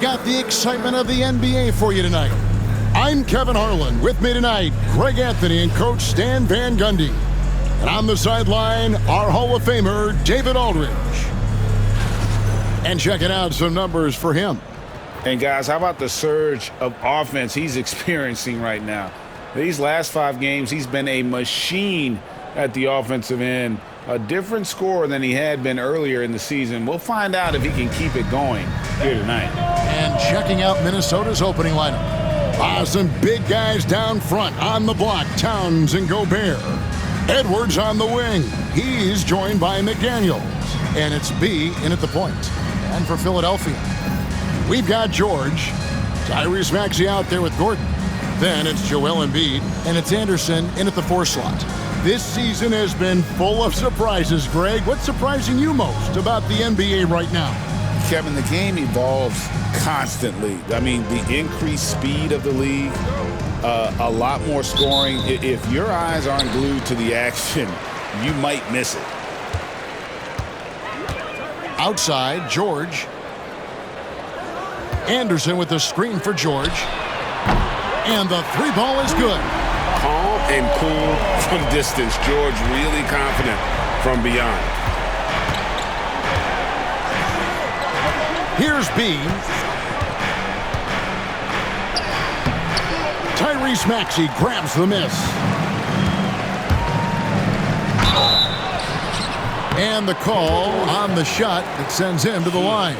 Got the excitement of the NBA for you tonight. I'm Kevin Harlan. With me tonight, Greg Anthony and Coach Stan Van Gundy. And on the sideline, our Hall of Famer, David Aldridge. And checking out some numbers for him. And guys, how about the surge of offense he's experiencing right now? These last 5 games, he's been a machine at the offensive end. A different score than he had been earlier in the season. We'll find out if he can keep it going here tonight. And checking out Minnesota's opening lineup. Some big guys down front on the block. Towns and Gobert. Edwards on the wing. He's joined by McDaniels. And it's B in at the point. And for Philadelphia, we've got George. Tyrese Maxey out there with Gordon. Then it's Joel Embiid. And it's Anderson in at the 4 slot. This season has been full of surprises, Greg. What's surprising you most about the NBA right now? Kevin, the game evolves constantly. I mean, the increased speed of the league, a lot more scoring. If your eyes aren't glued to the action, you might miss it. Outside, George. Anderson with the screen for George. And the 3 ball is good. Calm and cool from distance. George really confident from beyond. Here's B. Tyrese Maxey grabs the miss. And the call on the shot that sends him to the line.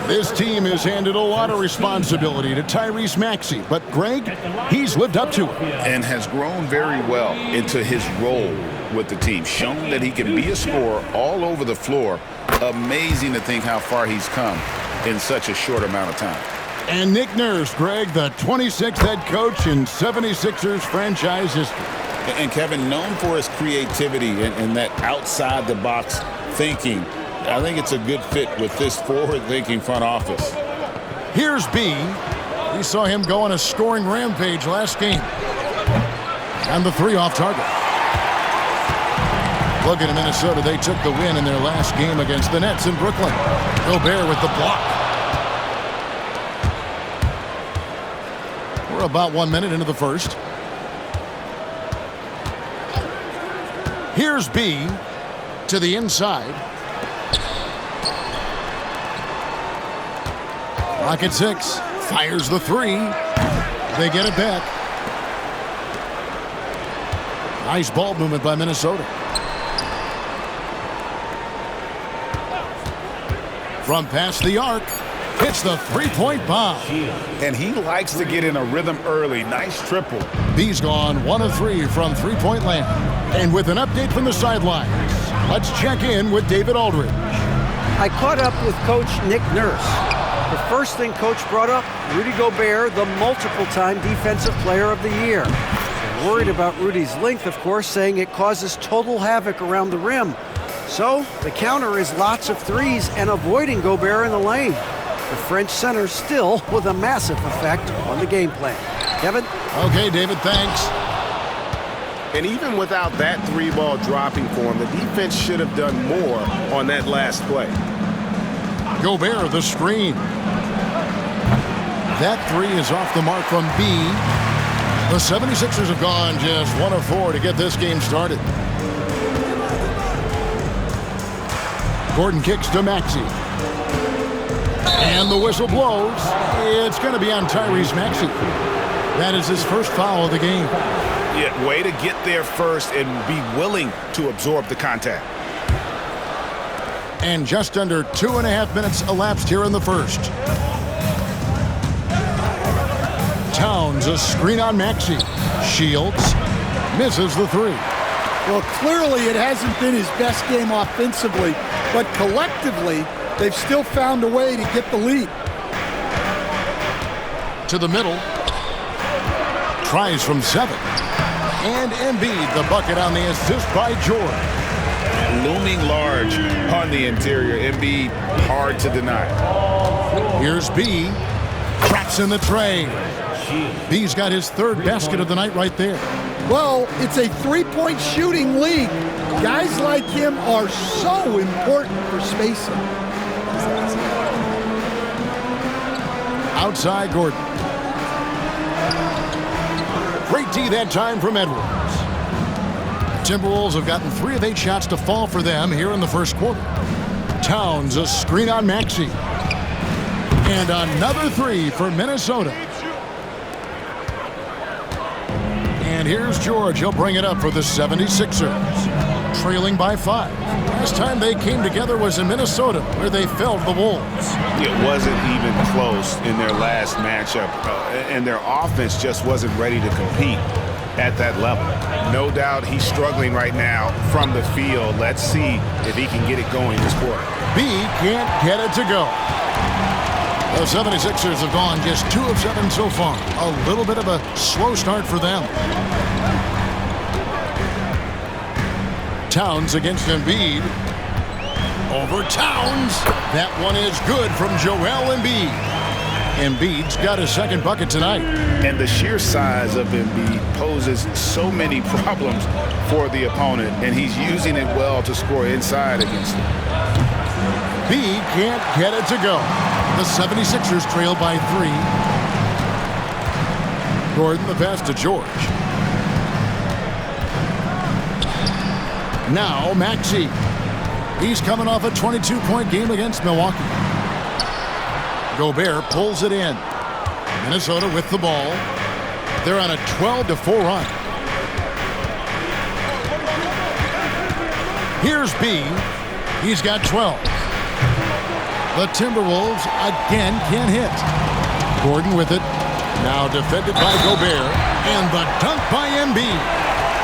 This team has handed a lot of responsibility to Tyrese Maxey, but Greg, he's lived up to it. And has grown very well into his role with the team. Shown that he can be a scorer all over the floor. Amazing to think how far he's come in such a short amount of time. And Nick Nurse, Greg, the 26th head coach in 76ers franchise history. And Kevin, known for his creativity and that outside-the-box thinking, I think it's a good fit with this forward-thinking front office. Here's B. We saw him go on a scoring rampage last game. And the 3 off target. Looking at Minnesota, they took the win in their last game against the Nets in Brooklyn. Gobert with the block. We're about 1 minute into the first. Here's B to the inside. Clock at 6. Fires the 3. They get it back. Nice ball movement by Minnesota. From past the arc, hits the 3-point bomb. And he likes to get in a rhythm early. Nice triple. B's gone 1 of 3 from 3-point land. And with an update from the sidelines, let's check in with David Aldridge. I caught up with Coach Nick Nurse. The first thing Coach brought up, Rudy Gobert, the multiple-time Defensive Player of the Year. Worried about Rudy's length, of course, saying it causes total havoc around the rim. So the counter is lots of threes and avoiding Gobert in the lane. The French center still with a massive effect on the game plan. Kevin? Okay, David, thanks. And even without that 3-ball dropping for him, the defense should have done more on that last play. Gobert, the screen. That 3 is off the mark from B. The 76ers have gone just 1 of 4 to get this game started. Gordon kicks to Maxey. And the whistle blows. It's going to be on Tyrese Maxey. That is his first foul of the game. Yeah, way to get there first and be willing to absorb the contact. And just under 2.5 minutes elapsed here in the first. Towns, a screen on Maxey. Shields, misses the 3. Well, clearly it hasn't been his best game offensively, but collectively, they've still found a way to get the lead. To the middle. Tries from 7. And Embiid, the bucket on the assist by George. Looming large on the interior. Embiid, hard to deny. Here's B. Traps in the tray. B's got his 3rd basket of the night right there. Well, it's a 3-point shooting league. Guys like him are so important for spacing. Outside Gordon. Great D that time from Edwards. Timberwolves have gotten 3 of 8 shots to fall for them here in the first quarter. Towns, a screen on Maxey. And another 3 for Minnesota. And here's George. He'll bring it up for the 76ers. Trailing by 5. Last time they came together was in Minnesota, where they felled the Wolves. It wasn't even close in their last matchup, and their offense just wasn't ready to compete at that level. No doubt he's struggling right now from the field. Let's see if he can get it going this quarter. B can't get it to go. The 76ers have gone just 2 of 7 so far. A little bit of a slow start for them. Towns against Embiid. Over Towns. That one is good from Joel Embiid. Embiid's got his second bucket tonight. And the sheer size of Embiid poses so many problems for the opponent, and he's using it well to score inside against him. B can't get it to go. The 76ers trail by 3. Gordon the pass to George. Now Maxey. He's coming off a 22-point game against Milwaukee. Gobert pulls it in. Minnesota with the ball. They're on a 12-4 run. Here's B. He's got 12. The Timberwolves again can't hit. Gordon with it. Now defended by Gobert. And the dunk by Embiid.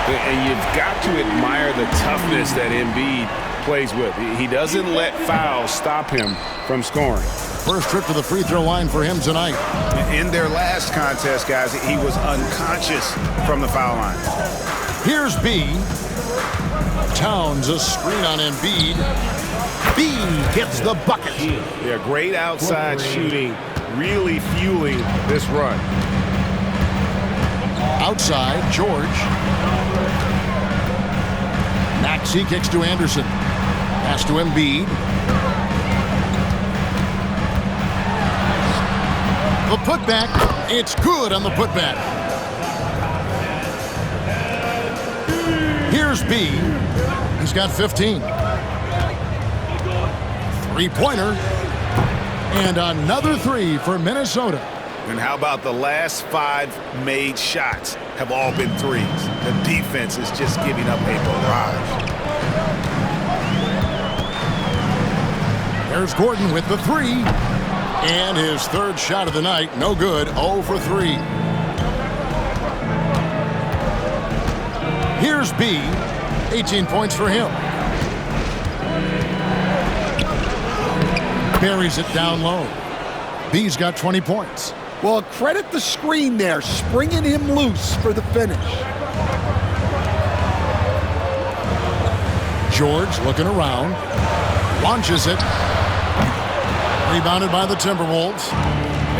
And you've got to admire the toughness that Embiid plays with. He doesn't let fouls stop him from scoring. First trip to the free throw line for him tonight. In their last contest, guys, he was unconscious from the foul line. Here's B. Towns, a screen on Embiid. B gets the bucket. Yeah, great outside shooting, really fueling this run. Outside, George. Maxey kicks to Anderson. Pass to Embiid. The putback. It's good on the putback. Here's B. He's got 15. Three-pointer. And another 3 for Minnesota. And how about the last 5 made shots have all been threes? The defense is just giving up a barrage. There's Gordon with the 3. And his third shot of the night, no good, 0 for 3. Here's B, 18 points for him. Buries it down low. B's got 20 points. Well, credit the screen there, springing him loose for the finish. George looking around, launches it. Rebounded by the Timberwolves.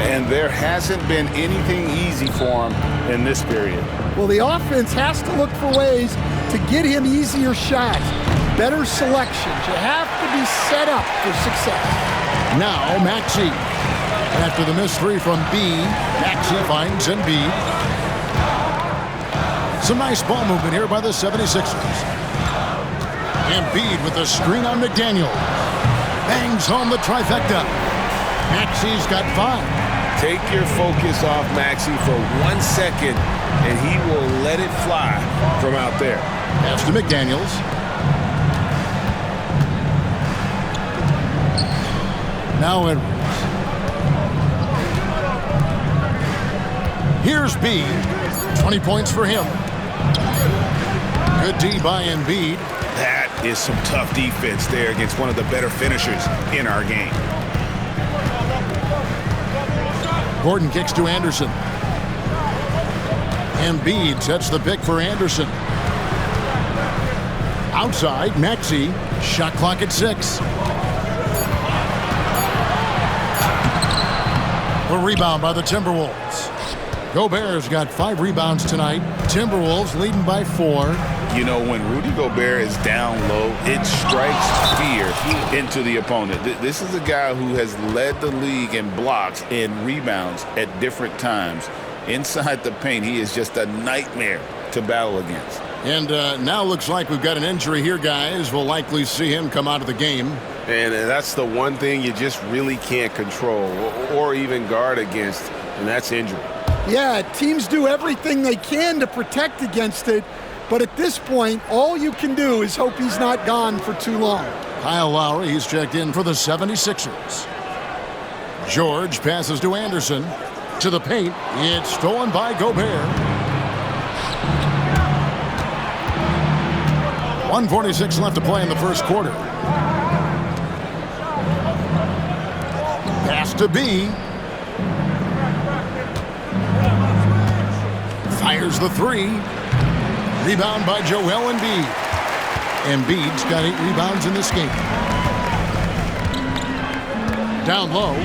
And there hasn't been anything easy for him in this period. Well, the offense has to look for ways to get him easier shots, better selections. You have to be set up for success. Now Maxey. After the missed 3 from B, Maxey finds Embiid. Some nice ball movement here by the 76ers. Embiid with a screen on McDaniel. Bangs home the trifecta. Maxey's got 5. Take your focus off Maxey for 1 second, and he will let it fly from out there. Pass to McDaniels. Now Edwards. Here's B. 20 points for him. Good D by Embiid. That is some tough defense there against one of the better finishers in our game. Gordon kicks to Anderson. Embiid sets the pick for Anderson. Outside, Maxey. Shot clock at 6. The rebound by the Timberwolves. Gobert's got 5 rebounds tonight. Timberwolves leading by 4. You know, when Rudy Gobert is down low, it strikes fear into the opponent. This is a guy who has led the league in blocks and rebounds at different times. Inside the paint, he is just a nightmare to battle against. And now looks like we've got an injury here, guys. We'll likely see him come out of the game. And that's the one thing you just really can't control or even guard against, and that's injury. Yeah, teams do everything they can to protect against it, but at this point, all you can do is hope he's not gone for too long. Kyle Lowry, he's checked in for the 76ers. George passes to Anderson. To the paint. It's stolen by Gobert. 1:46 left to play in the first quarter. Pass to B. Fires the three. Rebound by Joel Embiid. Embiid's got 8 rebounds in this game. Down low.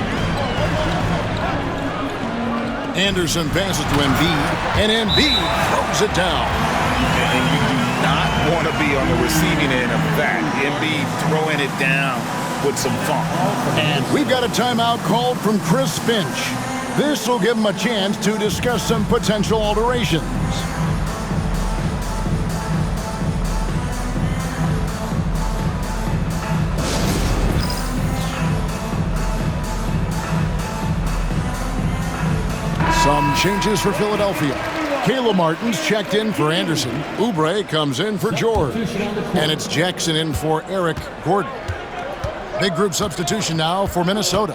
Anderson passes to Embiid, and Embiid throws it down. And you do not want to be on the receiving end of that. Embiid throwing it down with some funk. And we've got a timeout called from Chris Finch. This will give him a chance to discuss some potential alterations. Some changes for Philadelphia. Caleb Martin's checked in for Anderson. Oubre comes in for George. And it's Jackson in for Eric Gordon. Big group substitution now for Minnesota.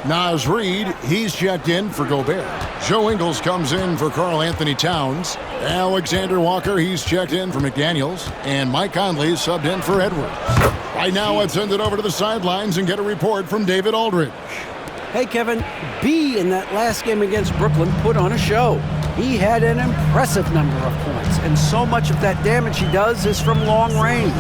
Naz Reid, he's checked in for Gobert. Joe Ingles comes in for Karl Anthony Towns. Alexander Walker, he's checked in for McDaniels. And Mike Conley subbed in for Edwards. Right now, let's send it over to the sidelines and get a report from David Aldridge. Hey, Kevin, B in that last game against Brooklyn put on a show. He had an impressive number of points, and so much of that damage he does is from long range.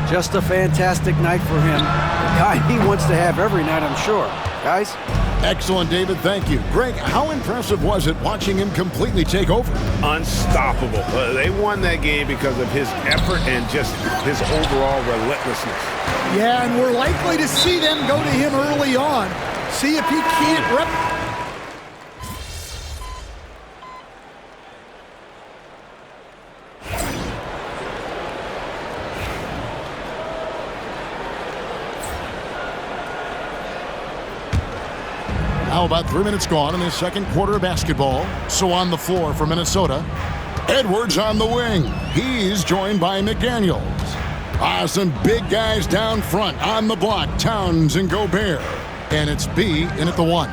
Just a fantastic night for him. The kind he wants to have every night, I'm sure. Guys? Excellent, David. Thank you. Greg, how impressive was it watching him completely take over? Unstoppable. They won that game because of his effort and just his overall relentlessness. Yeah, and we're likely to see them go to him early on. See if he can't Now about 3 minutes gone in the second quarter of basketball. So on the floor for Minnesota, Edwards on the wing. He's joined by McDaniels. Some big guys down front on the block. Towns and Gobert. And it's B in at the 1.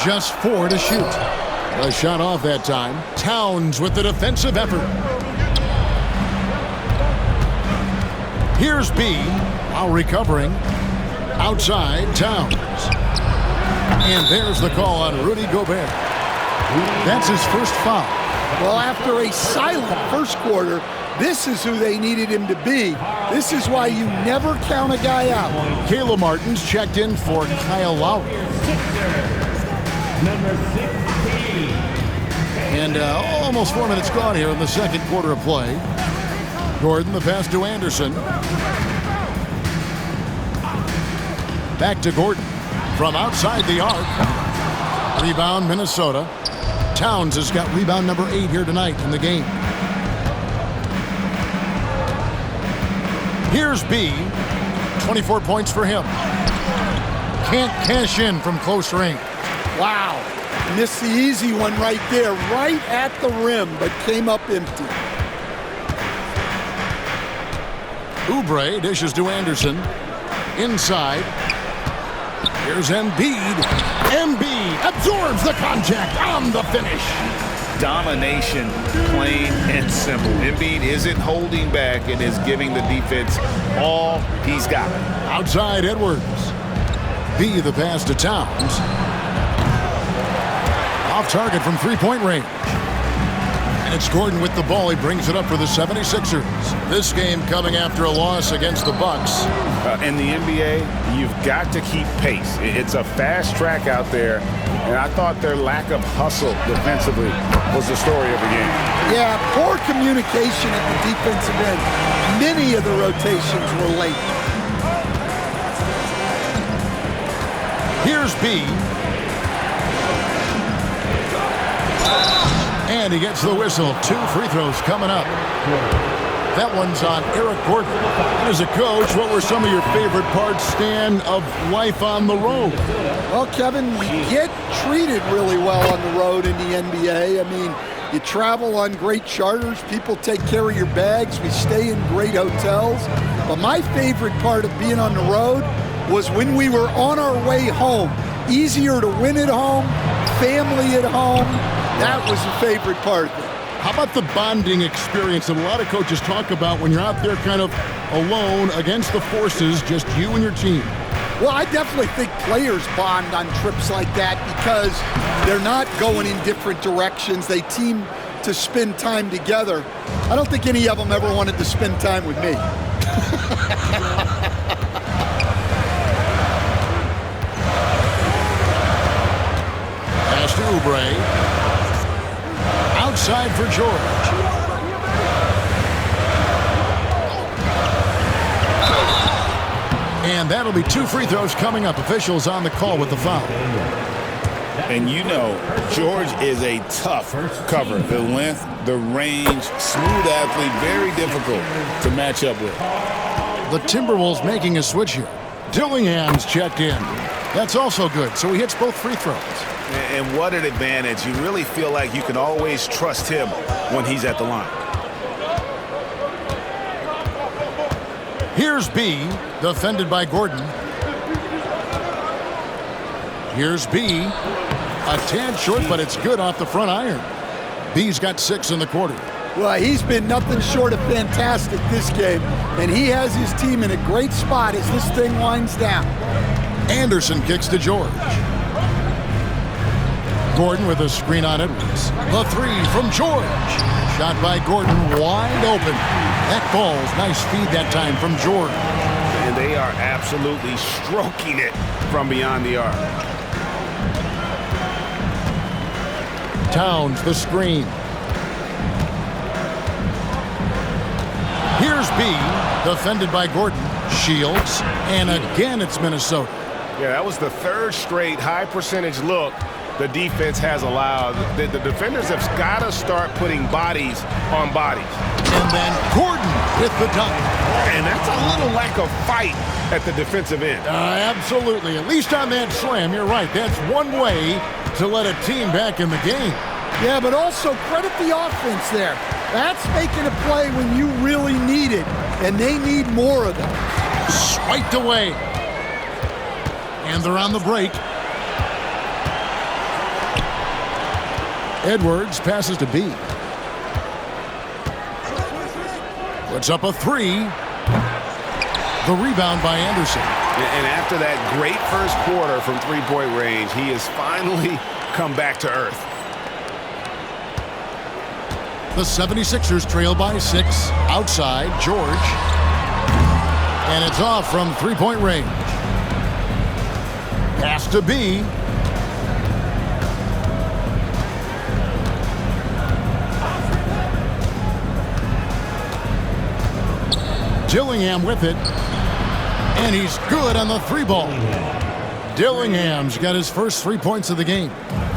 Just 4 to shoot. A shot off that time. Towns with the defensive effort. Here's B while recovering. Outside, Towns. And there's the call on Rudy Gobert. That's his first foul. Well, after a silent first quarter, this is who they needed him to be. This is why you never count a guy out. Caleb Martin's checked in for Kyle Lowry. Number 16. And almost 4 minutes gone here in the second quarter of play. Gordon, the pass to Anderson. Back to Gordon from outside the arc. Rebound, Minnesota. Towns has got rebound number 8 here tonight in the game. Here's B. 24 points for him. Can't cash in from close range. Wow. Missed the easy one right there, right at the rim, but came up empty. Oubre dishes to Anderson. Inside. Here's Embiid. Embiid absorbs the contact on the finish. Domination, plain and simple. Embiid isn't holding back and is giving the defense all he's got. Outside Edwards. B the pass to Towns. Off target from three-point range. And it's Gordon with the ball. He brings it up for the 76ers. This game coming after a loss against the Bucks. In the NBA, you've got to keep pace. It's a fast track out there, and I thought their lack of hustle defensively was the story of the game. Yeah, poor communication at the defensive end. Many of the rotations were late. Here's B. And he gets the whistle. 2 free throws coming up. That one's on Eric Gordon. As a coach, what were some of your favorite parts, Stan, of life on the road? Well, Kevin, we get treated really well on the road in the NBA. I mean, you travel on great charters. People take care of your bags. We stay in great hotels. But my favorite part of being on the road was when we were on our way home. Easier to win at home, family at home. That was the favorite part of it. How about the bonding experience that a lot of coaches talk about when you're out there kind of alone against the forces, just you and your team? Well, I definitely think players bond on trips like that because they're not going in different directions. They team to spend time together. I don't think any of them ever wanted to spend time with me. Pass to Oubre. Outside for George. And that'll be 2 free throws coming up. Officials on the call with the foul. And you know, George is a tough cover. The length, the range, smooth athlete, very difficult to match up with. The Timberwolves making a switch here. Dillingham's checked in. That's also good, so he hits both free throws. And what an advantage. You really feel like you can always trust him when he's at the line. Here's B, defended by Gordon. Here's B, a tad short, but it's good off the front iron. B's got 6 in the quarter. Well, he's been nothing short of fantastic this game, and he has his team in a great spot as this thing winds down. Anderson kicks to George. Gordon with a screen on Edwards. The 3 from George. Shot by Gordon, wide open. That ball's nice feed that time from George. And they are absolutely stroking it from beyond the arc. Towns the screen. Here's B, defended by Gordon. Shields, and again it's Minnesota. Yeah, that was the 3rd straight high percentage look the defense has allowed. The defenders have got to start putting bodies on bodies. And then Gordon with the dunk. And that's a little lack of fight at the defensive end. Absolutely. At least on that slam, you're right. That's one way to let a team back in the game. Yeah, but also credit the offense there. That's making a play when you really need it, and they need more of them. Swiped away. And they're on the break. Edwards passes to B. Puts up a 3. The rebound by Anderson. And after that great first quarter from three-point range, he has finally come back to earth. The 76ers trail by 6. Outside, George. And it's off from three-point range. Pass to B. Dillingham with it. And he's good on the 3-ball. Dillingham's got his first 3 points of the game.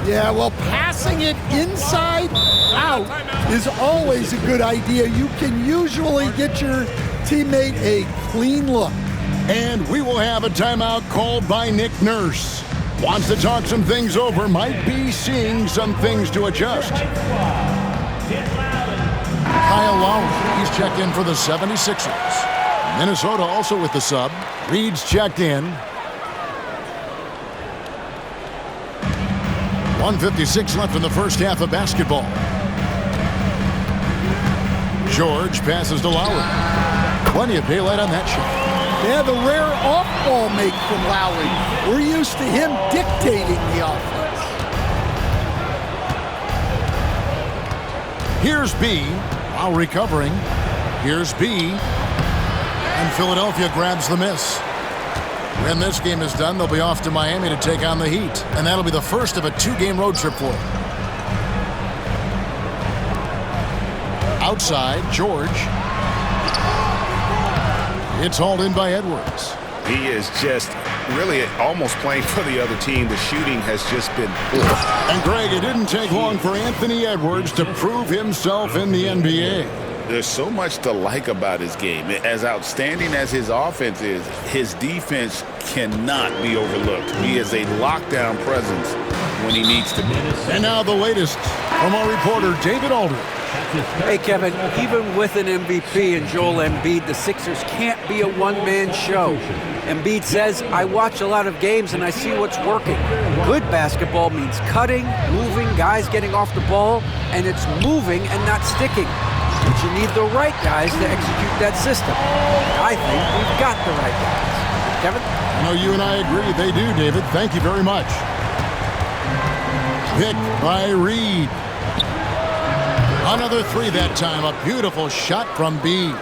Yeah, well, passing it inside out is always a good idea. You can usually get your teammate a clean look. And we will have a timeout called by Nick Nurse. Wants to talk some things over, might be seeing some things to adjust. Kyle Lowry, he's checked in for the 76ers. Minnesota also with the sub. Reed's checked in. 1:56 left in the first half of basketball. George passes to Lowry. Plenty of daylight on that shot. Yeah, the rare off-ball make from Lowry. We're used to him dictating the offense. Here's B. While recovering. Here's B. And Philadelphia grabs the miss. When this game is done, they'll be off to Miami to take on the Heat. And that'll be the first of a 2-game road trip for them. Outside, George. It's hauled in by Edwards. He is just really almost playing for the other team. The shooting has just been poor. And Greg, it didn't take long for Anthony Edwards to prove himself in the NBA. There's so much to like about his game. As outstanding as his offense is, his defense cannot be overlooked. He is a lockdown presence when he needs to be. And now the latest from our reporter, David Aldridge. Hey, Kevin, even with an MVP and Joel Embiid, the Sixers can't be a one-man show. Embiid says, I watch a lot of games and I see what's working. Good basketball means cutting, moving, guys getting off the ball, and it's moving and not sticking. But you need the right guys to execute that system. I think we've got the right guys. Kevin? I know you and I agree. They do, David. Thank you very much. Picked by Reed. Another three that time. A beautiful shot from B.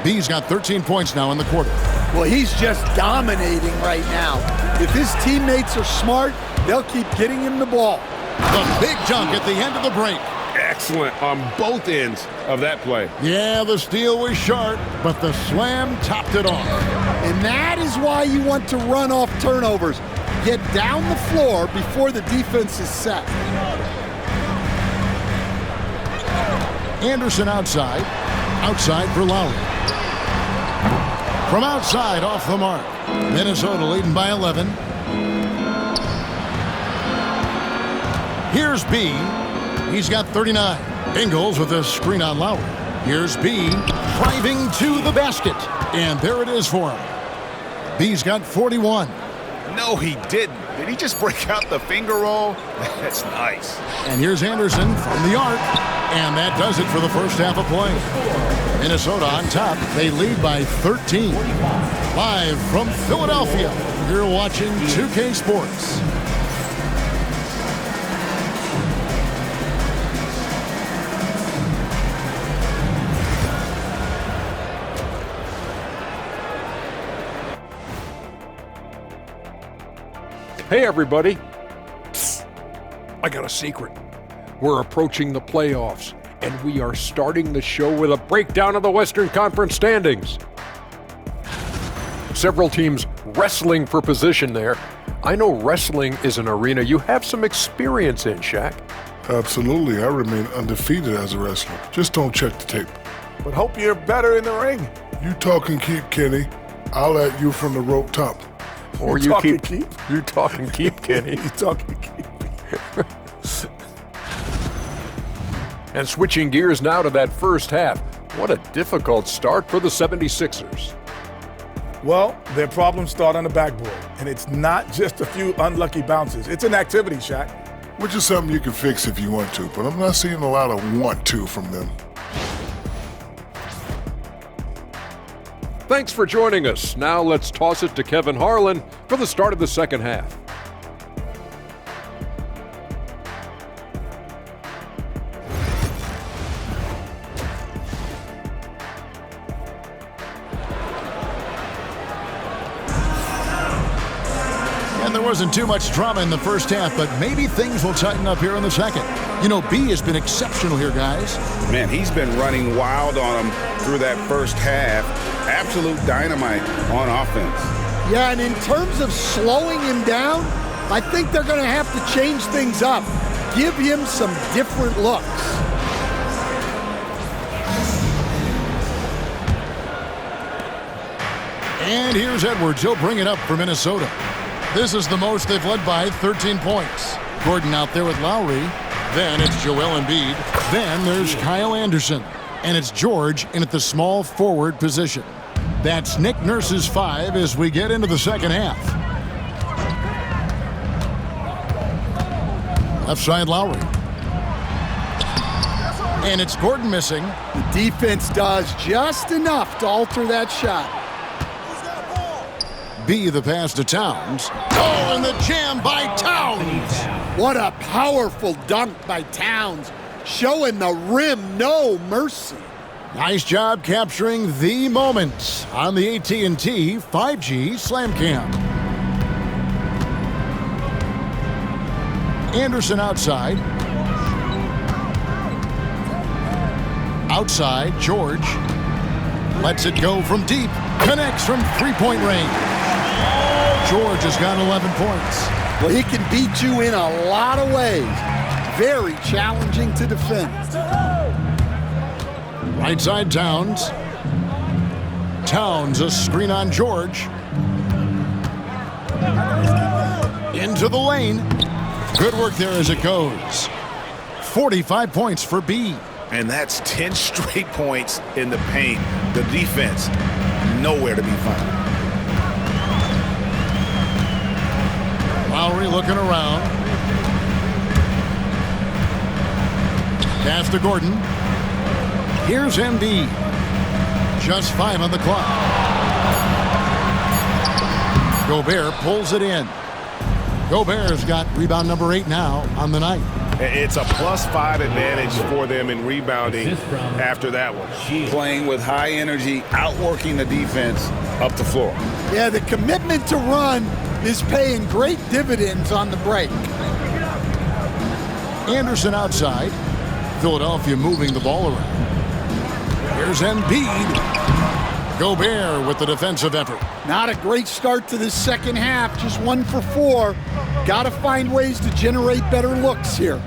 B's got 13 points now in the quarter. Well, he's just dominating right now. If his teammates are smart, they'll keep getting him the ball. The big dunk at the end of the break. Excellent on both ends of that play. Yeah, the steal was sharp, but the slam topped it off. And that is why you want to run off turnovers. Get down the floor before the defense is set. Anderson outside. Outside for Lowry. From outside, off the mark. Minnesota leading by 11. Here's B. He's got 39. Ingles with a screen on Lowry. Here's B. Driving to the basket. And there it is for him. B's got 41. No, he didn't. Did he just break out the finger roll? That's nice. And here's Anderson from the arc. And that does it for the first half of play. Minnesota on top. They lead by 13. Live from Philadelphia, you're watching 2K Sports. Hey, everybody. Psst. I got a secret. We're approaching the playoffs, and we are starting the show with a breakdown of the Western Conference standings. Several teams wrestling for position there. I know wrestling is an arena you have some experience in, Shaq. Absolutely. I remain undefeated as a wrestler. Just don't check the tape. But hope you're better in the ring. You talk and keep, Kenny. I'll at you from the rope top. Or you keep. You talk and keep, Kenny. You talk and keep. And switching gears now to that first half. What a difficult start for the 76ers. Well, their problems start on the backboard. And it's not just a few unlucky bounces. It's an activity, Shaq. Which is something you can fix if you want to, but I'm not seeing a lot of want to from them. Thanks for joining us. Now let's toss it to Kevin Harlan for the start of the second half. And there wasn't too much drama in the first half, but maybe things will tighten up here in the second. You know, B has been exceptional here, guys. Man, he's been running wild on him through that first half. Absolute dynamite on offense. Yeah, and in terms of slowing him down, I think they're going to have to change things up. Give him some different looks. And here's Edwards. He'll bring it up for Minnesota. This is the most they've led by 13 points. Gordon out there with Lowry. Then it's Joel Embiid. Then there's Kyle Anderson. And it's George in at the small forward position. That's Nick Nurse's 5 as we get into the second half. Left side Lowry. And it's Gordon missing. The defense does just enough to alter that shot. B the pass to Towns. Oh, and the jam by Towns. What a powerful dunk by Towns. showing the rim no mercy. Nice job capturing the moments on the AT&T 5G Slam Cam. Anderson outside. Outside, George lets it go from deep. Connects from three-point range. George has got 11 points. Well, he can beat you in a lot of ways. Very challenging to defend. Right side, Towns. Towns, a screen on George. Into the lane. Good work there as it goes. 45 points for B. And that's 10 straight points in the paint. The defense, nowhere to be found. Lowry looking around. Pass to Gordon. Here's Embiid. Just 5 on the clock. Gobert pulls it in. Gobert's got rebound number 8 now on the night. It's a +5 advantage for them in rebounding after that one. Playing with high energy, outworking the defense up the floor. Yeah, the commitment to run is paying great dividends on the break. Anderson outside. Philadelphia moving the ball around. Here's Embiid. Gobert with the defensive effort. Not a great start to this second half, just 1 for 4. Got to find ways to generate better looks here.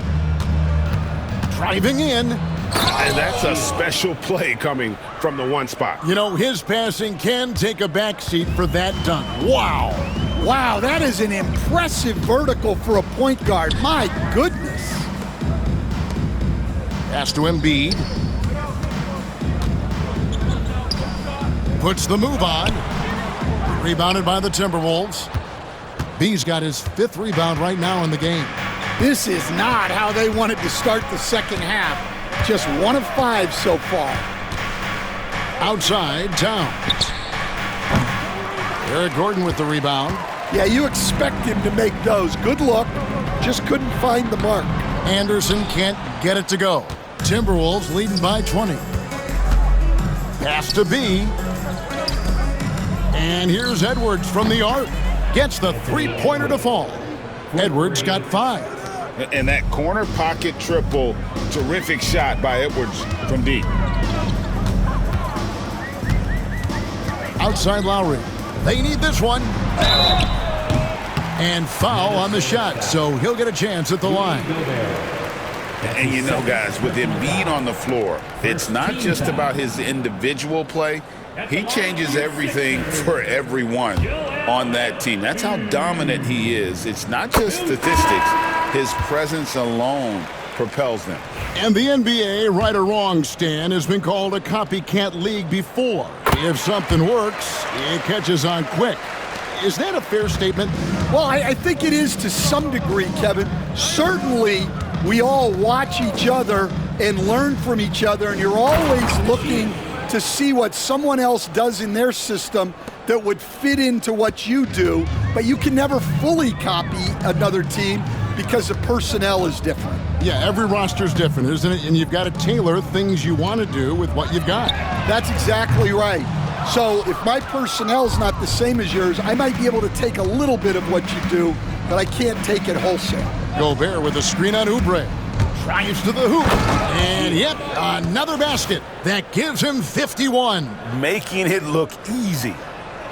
Driving in. And that's a special play coming from the one spot. You know, his passing can take a backseat for that dunk. Wow. Wow, that is an impressive vertical for a point guard. My goodness. Pass to Embiid. Puts the move on. Rebounded by the Timberwolves. B's got his 5th rebound right now in the game. This is not how they wanted to start the second half. Just 1 of 5 so far. Outside, Towns. Eric Gordon with the rebound. Yeah, you expect him to make those. Good look. Just couldn't find the mark. Anderson can't get it to go. Timberwolves leading by 20. Pass to B. And here's Edwards from the arc. Gets the three-pointer to fall. Edwards got 5. And that corner pocket triple, terrific shot by Edwards from deep. Outside Lowry. They need this one. And foul on the shot, so he'll get a chance at the line. And you know, guys, with Embiid on the floor, it's not just about his individual play. He changes everything for everyone on that team. That's how dominant he is. It's not just statistics. His presence alone propels them. And the NBA, right or wrong, Stan, has been called a copycat league before. If something works, it catches on quick. Is that a fair statement? Well, I think it is to some degree, Kevin. Certainly, we all watch each other and learn from each other, and you're always looking to see what someone else does in their system that would fit into what you do, but you can never fully copy another team because the personnel is different. Yeah, every roster's different, isn't it? And you've got to tailor things you want to do with what you've got. That's exactly right. So if my personnel's not the same as yours, I might be able to take a little bit of what you do, but I can't take it wholesale. Gobert with a screen on Oubre. Drives to the hoop. And yep, another basket. That gives him 51. Making it look easy.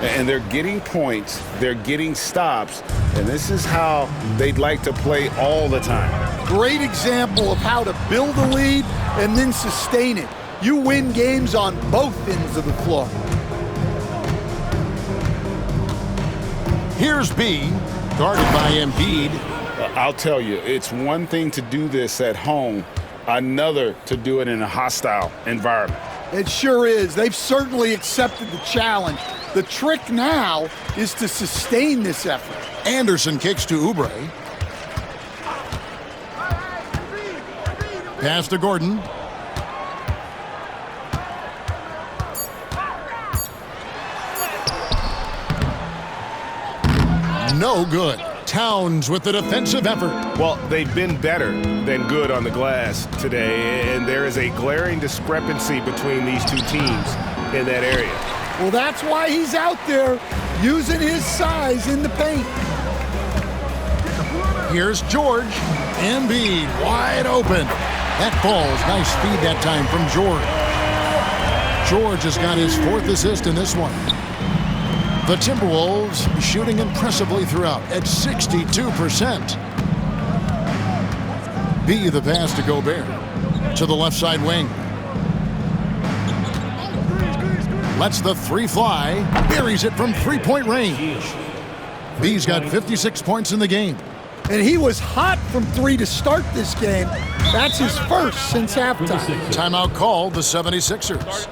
And they're getting points, they're getting stops, and this is how they'd like to play all the time. Great example of how to build a lead and then sustain it. You win games on both ends of the floor. Here's B, guarded by Embiid. I'll tell you, it's one thing to do this at home, another to do it in a hostile environment. It sure is. They've certainly accepted the challenge. The trick now is to sustain this effort. Anderson kicks to Oubre. Pass to Gordon. No good. Towns with the defensive effort. Well, they've been better than good on the glass today, and there is a glaring discrepancy between these two teams in that area. Well, that's why he's out there using his size in the paint. Here's George. Embiid wide open. That falls. Nice feed that time from George. George has got his 4th assist in this one. The Timberwolves shooting impressively throughout at 62%. B, the pass to Gobert. To the left side wing. Lets the 3 fly. Buries it from 3-point range. B's got 56 points in the game. And he was hot from 3 to start this game. That's his first since halftime. Timeout called the 76ers.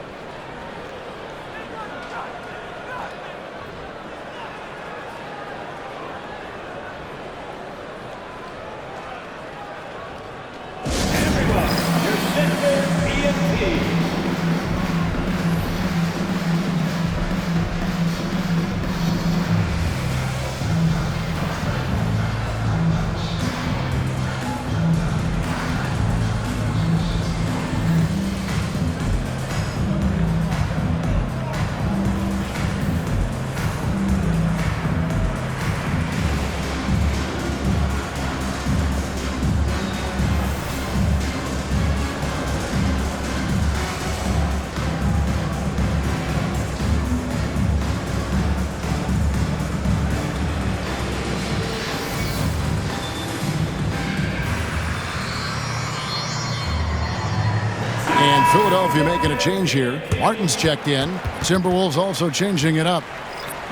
Philadelphia making a change here. Martin's checked in. Timberwolves also changing it up.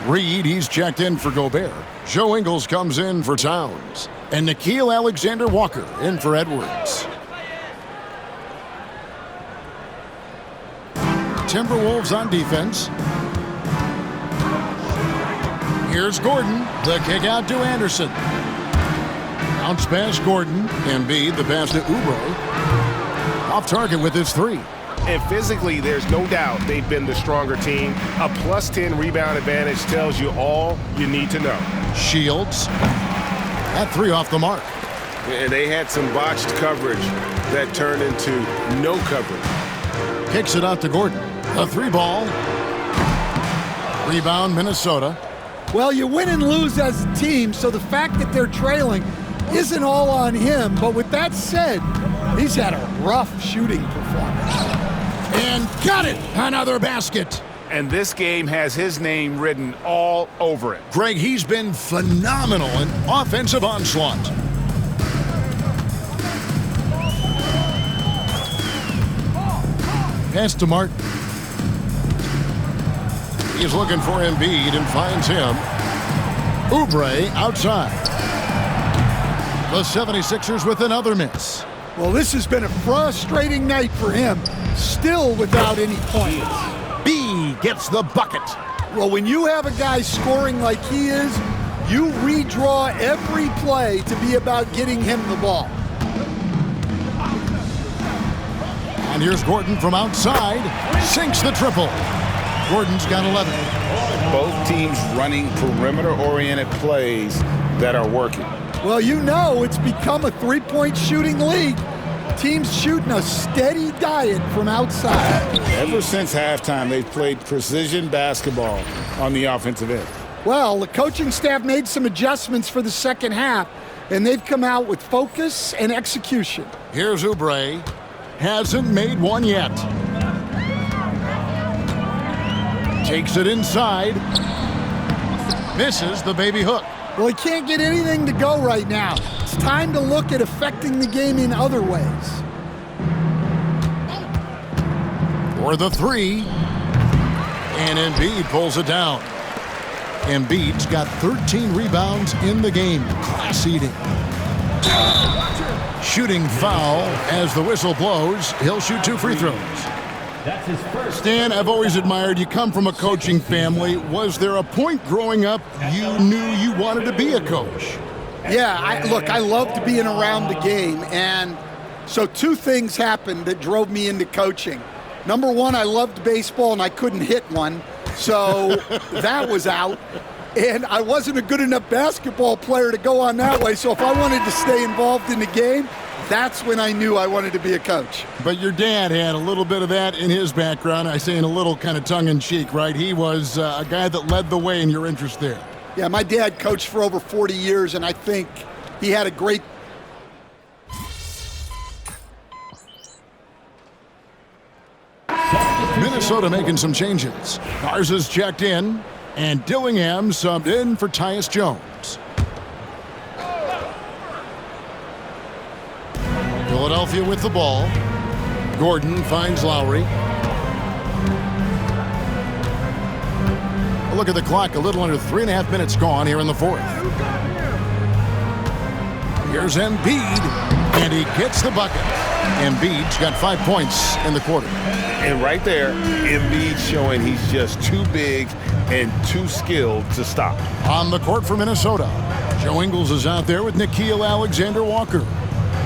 Reed, he's checked in for Gobert. Joe Ingles comes in for Towns. And Nickeil Alexander-Walker in for Edwards. Timberwolves on defense. Here's Gordon. The kick out to Anderson. Bounce pass Gordon. Embiid, the pass to Oubre. Off target with his 3. And physically, there's no doubt they've been the stronger team. A +10 rebound advantage tells you all you need to know. Shields. That 3 off the mark. And they had some botched coverage that turned into no coverage. Kicks it out to Gordon. A 3 ball. Rebound, Minnesota. Well, you win and lose as a team, so the fact that they're trailing isn't all on him. But with that said, he's had a rough shooting performance. And got it! Another basket. And this game has his name written all over it. Greg, he's been phenomenal in offensive onslaught. Pass to Martin. He's looking for Embiid and finds him. Oubre outside. The 76ers with another miss. Well, this has been a frustrating night for him. Still without any points. B gets the bucket. Well, when you have a guy scoring like he is, you redraw every play to be about getting him the ball. And here's Gordon from outside. Sinks the triple. Gordon's got 11. Both teams running perimeter-oriented plays that are working. Well, you know it's become a three-point shooting league. Teams shooting a steady diet from outside. Ever since halftime, they've played precision basketball on the offensive end. Well, the coaching staff made some adjustments for the second half, and they've come out with focus and execution. Here's Oubre. Hasn't made one yet. Takes it inside. Misses the baby hook. Well, he can't get anything to go right now. It's time to look at affecting the game in other ways. For the 3. And Embiid pulls it down. Embiid's got 13 rebounds in the game. Class eating. Shooting foul as the whistle blows. He'll shoot 2 free throws. That's his first. Stan, I've always admired you. Come from a coaching family. Was there a point growing up you knew you wanted to be a coach? Yeah, I loved being around the game. And so 2 things happened that drove me into coaching. Number 1, I loved baseball and I couldn't hit one. So that was out. And I wasn't a good enough basketball player to go on that way, so if I wanted to stay involved in the game, that's when I knew I wanted to be a coach. But your dad had a little bit of that in his background. I say in a little kind of tongue-in-cheek, right? He was a guy that led the way in your interest there. Yeah, my dad coached for over 40 years, and I think he had a great... Minnesota making some changes. Garza's checked in, and Dillingham subbed in for Tyus Jones. Philadelphia with the ball. Gordon finds Lowry. A look at the clock, a little under 3.5 minutes gone here in the fourth. Here's Embiid, and he gets the bucket. Embiid's got 5 points in the quarter. And right there, Embiid showing he's just too big and too skilled to stop. On the court for Minnesota, Joe Ingles is out there with Nickeil Alexander-Walker.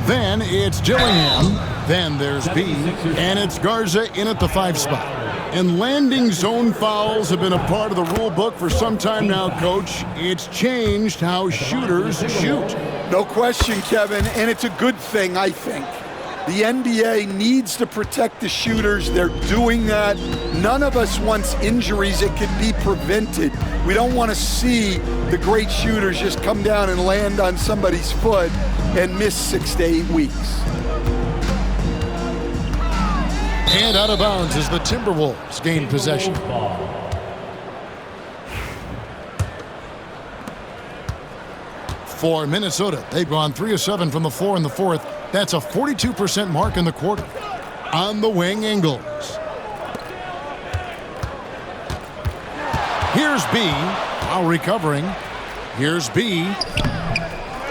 Then it's Dillingham. Then there's B. And it's Garza in at the 5 spot. And landing zone fouls have been a part of the rule book for some time now, Coach. It's changed how shooters shoot. No question, Kevin, and it's a good thing, I think. The NBA needs to protect the shooters. They're doing that. None of us wants injuries that could be prevented. We don't want to see the great shooters just come down and land on somebody's foot and miss 6 to 8 weeks. And out of bounds as the Timberwolves gain possession. For Minnesota, they've gone 3 of 7 from the floor in the fourth. That's a 42% mark in the quarter. On the wing, Ingles. Here's B. Lowry covering. Here's B.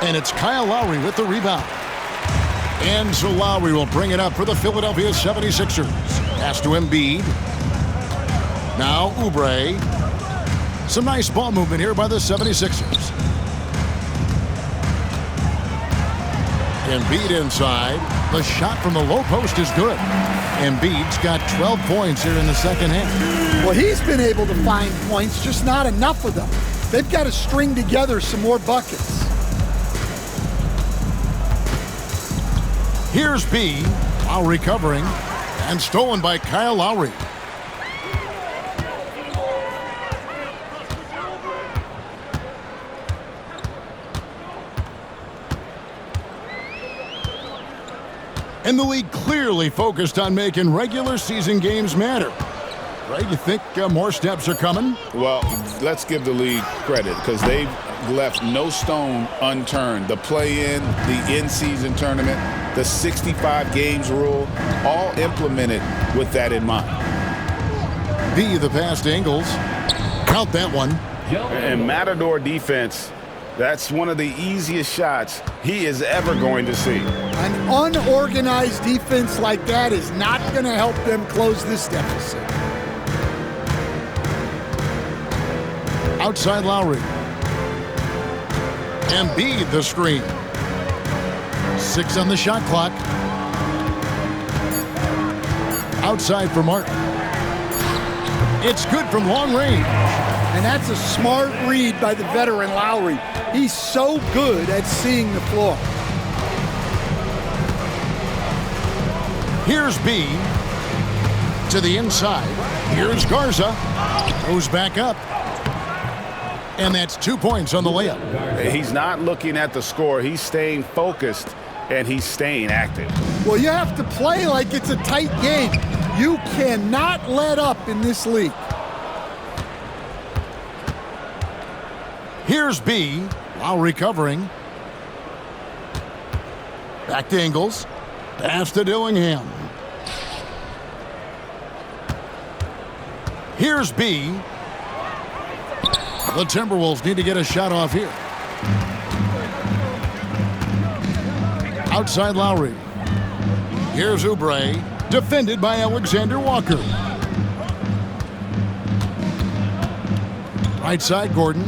And it's Kyle Lowry with the rebound. And so Lowry will bring it up for the Philadelphia 76ers. Pass to Embiid. Now Oubre. Some nice ball movement here by the 76ers. Embiid inside. The shot from the low post is good. Embiid's got 12 points here in the second half. Well, he's been able to find points, just not enough of them. They've got to string together some more buckets. Here's B. Lowry covering. And stolen by Kyle Lowry. And the league clearly focused on making regular season games matter. Right? You think more steps are coming? Well, let's give the league credit because they've left no stone unturned. The play-in, the in-season tournament, the 65 games rule, all implemented with that in mind. B, the pass to Ingles. Count that one. And Matador defense, that's one of the easiest shots he is ever going to see. An unorganized defense like that is not going to help them close this deficit. Outside Lowry. Embiid the screen. 6 on the shot clock. Outside for Martin. It's good from long range. And that's a smart read by the veteran Lowry. He's so good at seeing the floor. Here's B. To the inside. Here's Garza. Goes back up. And that's 2 points on the layup. He's not looking at the score. He's staying focused, and he's staying active. Well, you have to play like it's a tight game. You cannot let up in this league. Here's B. Lowry covering. Back to Ingles. Pass to Dillingham. Here's B. The Timberwolves need to get a shot off here. Outside Lowry. Here's Oubre, defended by Alexander-Walker. Right side, Gordon.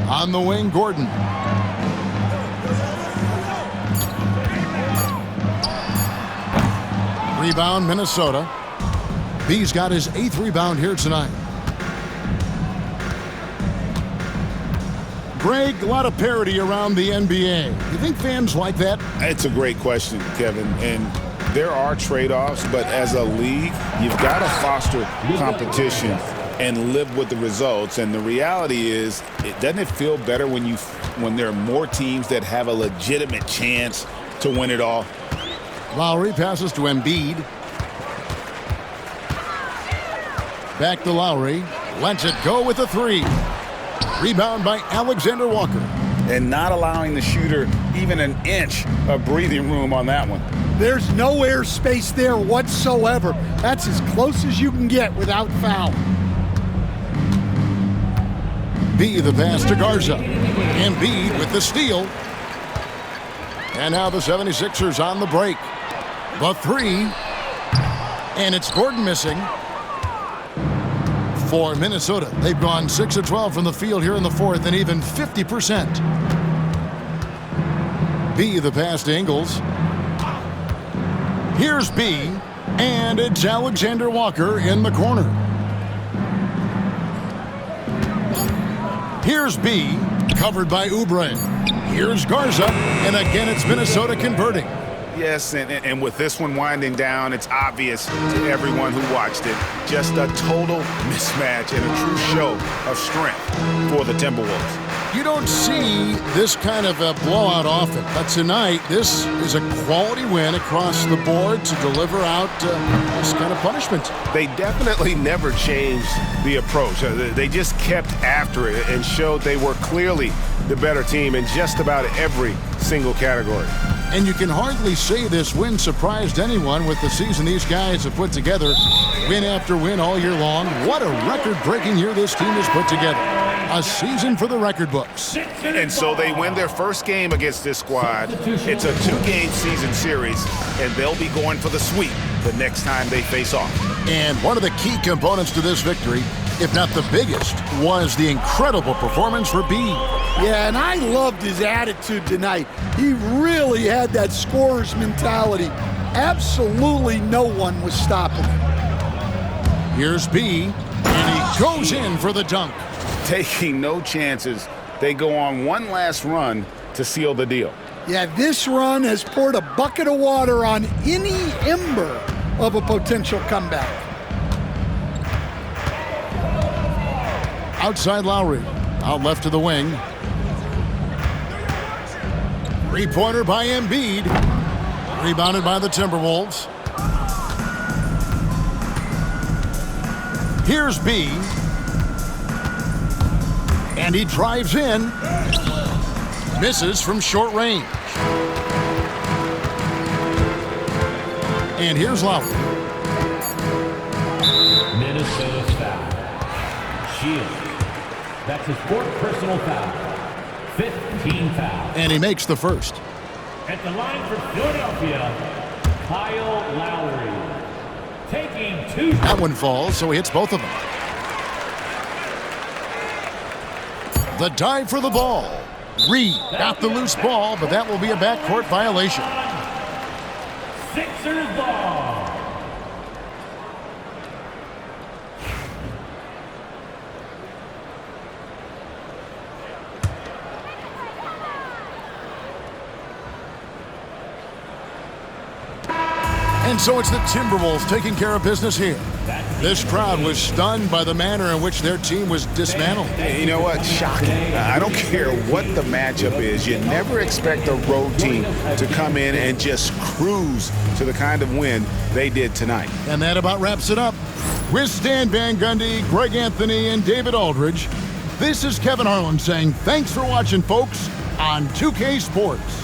On the wing, Gordon. Rebound, Minnesota. B's got his 8th rebound here tonight. Greg, a lot of parity around the NBA. You think fans like that? It's a great question, Kevin. And there are trade-offs, but as a league, you've got to foster competition and live with the results. And the reality is, doesn't it feel better when there are more teams that have a legitimate chance to win it all? Lowry passes to Embiid. Back to Lowry. Lets it go with a three. Rebound by Alexander Walker. And not allowing the shooter even an inch of breathing room on that one. There's no air space there whatsoever. That's as close as you can get without foul. B the pass to Garza. Embiid with the steal. And now the 76ers on the break. The three. And it's Gordon missing. For Minnesota, they've gone 6 of 12 from the field here in the fourth and even 50%. B the pass to Ingles. Here's B, and it's Alexander Walker in the corner. Here's B, covered by Oubre. Here's Garza, and again it's Minnesota converting. Yes, and with this one winding down, it's obvious to everyone who watched it. Just a total mismatch and a true show of strength for the Timberwolves. You don't see this kind of a blowout often, but tonight this is a quality win across the board to deliver out this kind of punishment. They definitely never changed the approach. They just kept after it and showed they were clearly the better team in just about every single category. And you can hardly say this win surprised anyone with the season these guys have put together. Win after win all year long. What a record-breaking year this team has put together. A season for the record books. And so they win their first game against this squad. It's a 2-game season series, and they'll be going for the sweep the next time they face off. And one of the key components to this victory, if not the biggest, was the incredible performance for B. Yeah, and I loved his attitude tonight. He really had that scorer's mentality. Absolutely no one was stopping him. Here's B, and he goes in for the dunk. Taking no chances, they go on one last run to seal the deal. Yeah, this run has poured a bucket of water on any ember of a potential comeback. Outside Lowry, out left to the wing. Three-pointer by Embiid. Rebounded by the Timberwolves. Here's B. And he drives in. Misses from short range. And here's Lowry. Minnesota's foul. Shield. That's his fourth personal foul. 15 fouls. And he makes the first. At the line for Philadelphia, Kyle Lowry. Taking 2. That one falls, so he hits both of them. The dive for the ball. Reed got the loose ball, but that will be a backcourt violation. Sixers ball. And so it's the Timberwolves taking care of business here. This crowd was stunned by the manner in which their team was dismantled. You know what? Shocking. I don't care what the matchup is. You never expect a road team to come in and just cruise to the kind of win they did tonight. And that about wraps it up. With Stan Van Gundy, Greg Anthony, and David Aldridge, this is Kevin Harlan saying thanks for watching, folks, on 2K Sports.